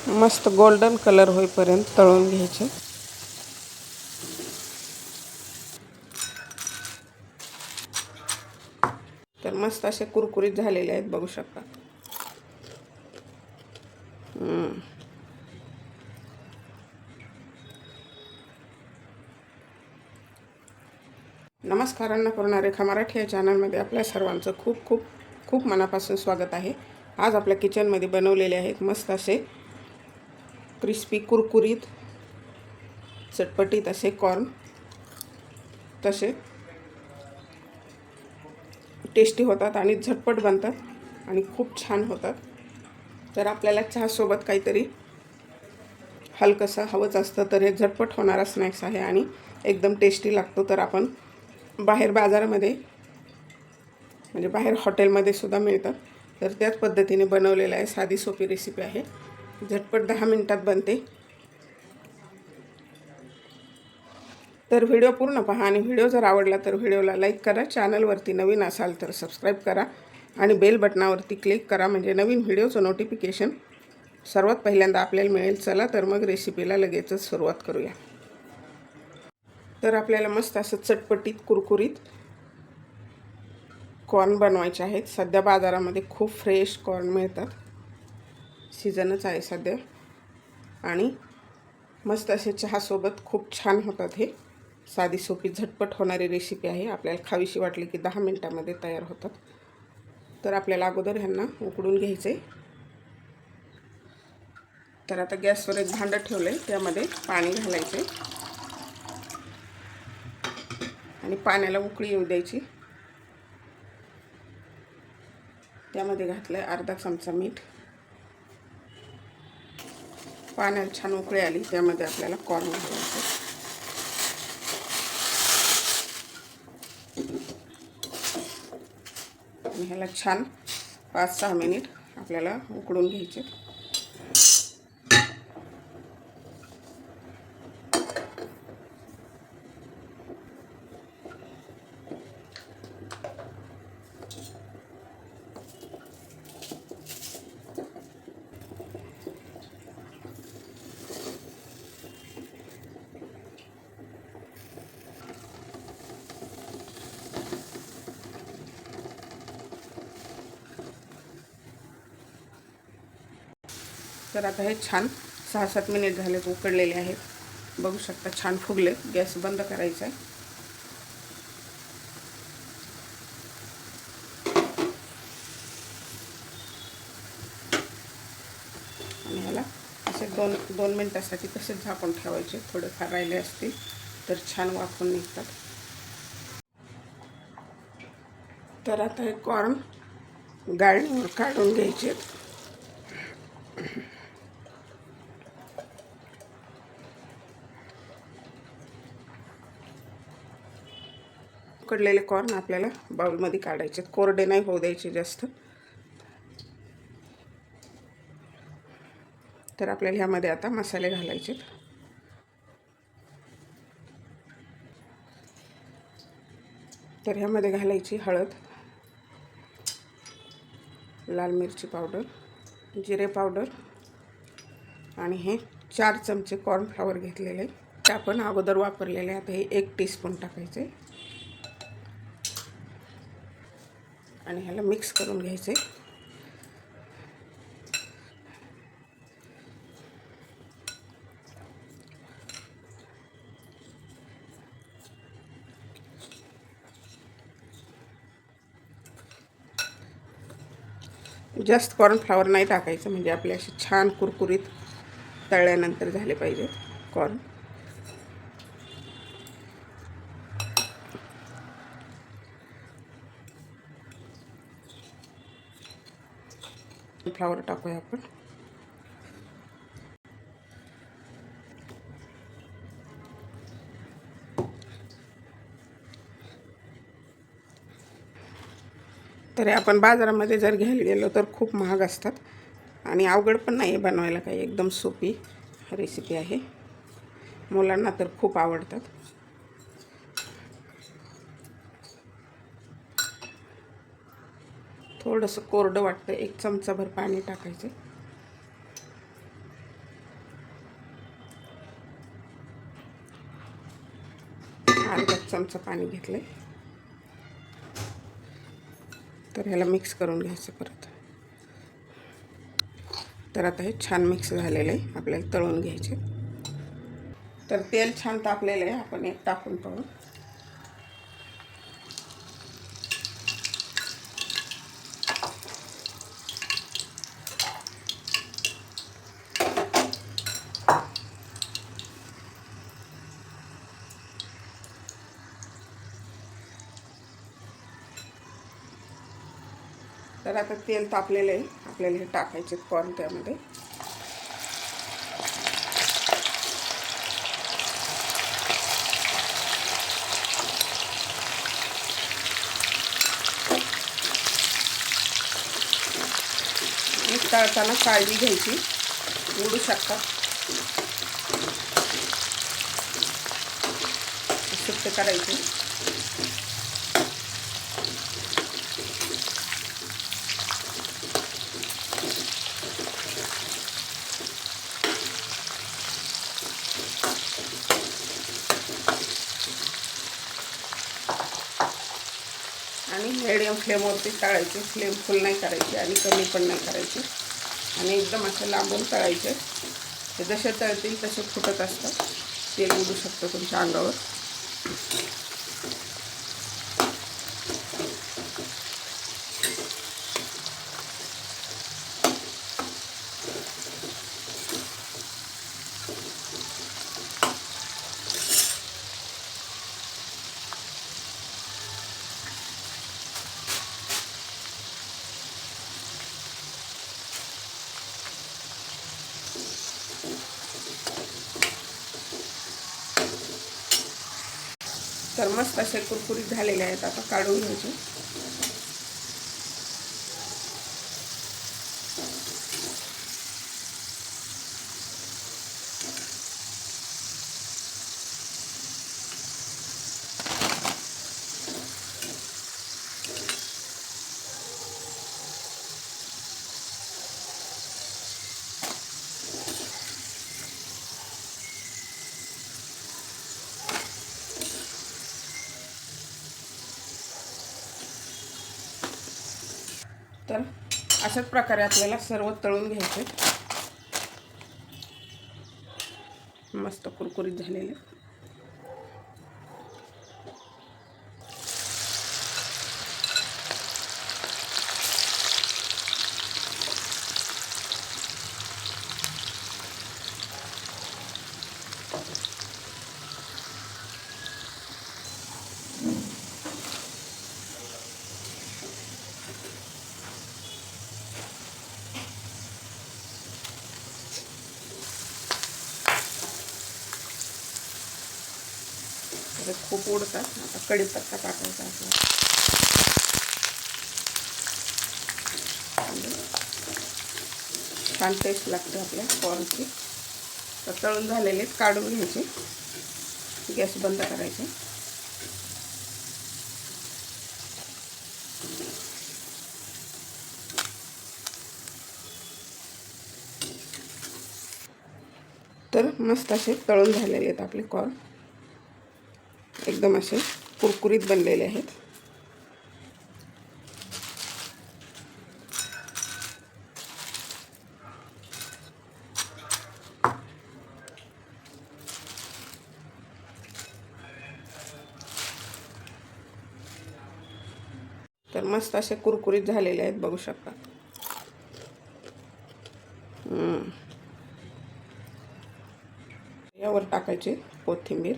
मस्त golden colour होईपर्यंत तळून घ्यायचे। तर मस्त असे कुरकुरीत झालेले आहेत, बघू शकता। नमस्कार, अन्नपूर्णा रेखा मराठी या चॅनलमध्ये आपल्या सर्वांचं खूप खूप खूप मनापासून स्वागत आहे। आज आपल्या किचनमध्ये बनवलेले आहेत मस्त असे क्रिस्पी कुरकुरीत चटपटीत असे कॉर्न, तसे टेस्टी होतात आणि झटपट बनतात आणि खूप छान होतात। तर आपल्याला चहासोबत काहीतरी हलकंसं हवंच असतं, तर हे झटपट होणारा स्नॅक्स आहे आणि एकदम टेस्टी लागतो। तर आपण बाहेर बाजारामध्ये म्हणजे बाहेर हॉटेलमध्ये सुद्धा मिळतात, तर त्याच पद्धतीने बनवलेलं आहे। साधी सोपी रेसिपी आहे, झटपट 10 मिनिटात बनते। तर व्हिडिओ पूर्ण पहा आणि व्हिडिओ जर आवडला तर व्हिडिओला लाईक करा। चॅनलवरती नवीन असाल तर सबस्क्राईब करा आणि बेल बटनावरती क्लिक करा, म्हणजे नवीन व्हिडिओचं नोटिफिकेशन सर्वात पहिल्यांदा आपल्याला मिळेल। चला तर मग रेसिपीला लगेचच सुरुवात करूया। तर आपल्याला मस्त असं चटपटीत कुरकुरीत कॉर्न बनवायचे आहेत। सध्या बाजारामध्ये खूप फ्रेश कॉर्न मिळतात, सीजनच आहे सध्या, आणि मस्त असे चहासोबत खूप छान होतात। हे साधी सोपी झटपट होणारी रेसिपी आहे, आपल्याला खावीशी वाटली की 10 मिनिटांमध्ये तयार होतात। तर आपल्याला अगोदर ह्यांना उकडून घ्यायचे। तर आता गॅसवर एक भांडं ठेवले, त्यामध्ये पाणी घालायचे आणि पाण्याला उकळी येऊ द्यायची। त्यामध्ये घातलंय अर्धा चमचा मीठ। पाण्याला छान उकळी आली, त्यामध्ये आपल्याला कॉर्न घालायचे आणि ह्याला छान 5-6 मिनिट आपल्याला उकडून घ्यायचे। तर आता हे छान 6-7 मिनिट झालेत, उकडलेले आहेत, बघू शकता छान फुगले। गॅस बंद करायचा आहे आणि ह्याला असे 2 मिनिटासाठी तसेच झाकून ठेवायचे। थोडेफार राहिले असतील तर छान वाफून निघतात। तर आता हे कॉर्न गाळणीवर काढून घ्यायचे। उकडलेले कॉर्न आपल्याला बाउलमध्ये काढायचे, कोरडे नाही होऊ द्यायचे जास्त। तर आपल्याला ह्यामध्ये आता मसाले घालायचे। तर ह्यामध्ये घालायची हळद, लाल मिरची पावडर, जिरे पावडर आणि हे 4 चमचे कॉर्नफ्लॉवर घेतलेले, ते आपण अगोदर वापरलेले। आता हे 1 टीस्पून टाकायचे आणि ह्याला मिक्स करून घ्यायचे। जास्त कॉर्नफ्लॉवर नाही टाकायचं, म्हणजे आपले असे छान कुरकुरीत तळल्यानंतर झाले पाहिजेत कॉर्न। फ्लॉवर टाकूया आपण। तर आपण बाजारामध्ये जर घ्यायला गेलो तर खूप महाग असतात आणि अवघड पण नाही बनवायला, काही एकदम सोपी रेसिपी आहे। मुलांना तर खूप आवडतात। थोडंसं कोरडं वाटतं, 1 चमचाभर पाणी टाकायचं अर्धा चमचा पाणी घेतलं. तर ह्याला मिक्स करून घ्यायचं परत. तर आता हे छान मिक्स झालेलं आहे. आपल्याला तळून घ्यायचे. तर तेल छान तापलेलं आहे. आपण एक टाकून पाहू. तर आता तेल तापलेलं आहे. आपल्याला हे टाकायचे कॉर्न त्यामध्ये. तळताना काळजी घ्यायची, उडू शकतात. सुट्टे करायचे. आणि मिडियम फ्लेमवरती तळायचे. फ्लेम फुल नाही करायची आणि कमी पण नाही करायची. आणि एकदम असे लांबून तळायचे. ते जसे तळतील तसे फुटत असतात. तेल उडू शकतं तुमच्या अंगावर. तर मस्त असे कुरकुरीत झालेले आहेत. आता काढून घ्यायचे. तर अशाच प्रकारे आपल्याला सर्व तळून घ्यायचे. मस्त कुरकुरीत झालेले. खूप उडतात. आता कढीपत्ता टाकायचा आपला. छान टेस्ट लागते आपल्या कॉर्नची. तर तळून झालेले काढून घ्यायचे. गॅस बंद करायचे. तर मस्त असे तळून झालेले आहेत आपले कॉर्न. एकदम असे कुरकुरीत बनलेले आहेत. तर मस्त असे कुरकुरीत झालेले आहेत, बघू शकता. यावर टाकायचे कोथिंबीर.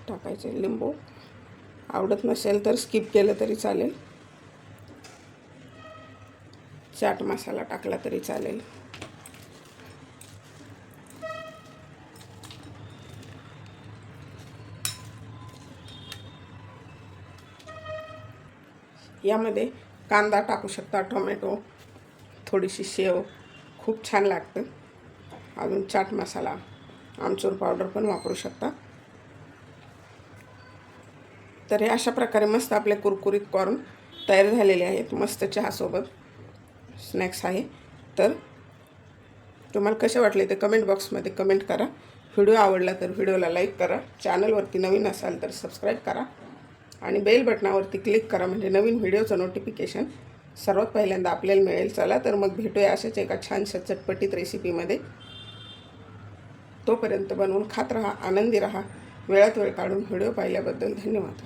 टाकायचे लिंबू. आवडत नसेल तर स्किप केलं तरी चालेल. चाट मसाला टाकला तरी चालेल. यामध्ये कांदा टाकू शकता, टोमॅटो, थोडीशी शेव. खूप छान लागतं. अजून चाट मसाला, आमचूर पावडर पण वापरू शकता. तर हे अशा प्रकारे मस्त आपले कुरकुरीत कॉर्न तयार झालेले आहेत. मस्त चहासोबत स्नॅक्स आहे. तर तुम्हाला कसे वाटले ते कमेंट बॉक्समध्ये कमेंट करा. व्हिडिओ आवडला तर व्हिडिओला लाईक करा. चॅनलवरती नवीन असाल तर सबस्क्राईब करा आणि बेल बटनावरती क्लिक करा, म्हणजे नवीन व्हिडिओचं नोटिफिकेशन सर्वात पहिल्यांदा आपल्याला मिळेल. चला तर मग भेटूया अशाच एका छानशा चटपटीत रेसिपीमध्ये. तोपर्यंत बनवून खात राहा, आनंदी राहा. वेळात वेळ काढून व्हिडिओ पाहिल्याबद्दल धन्यवाद.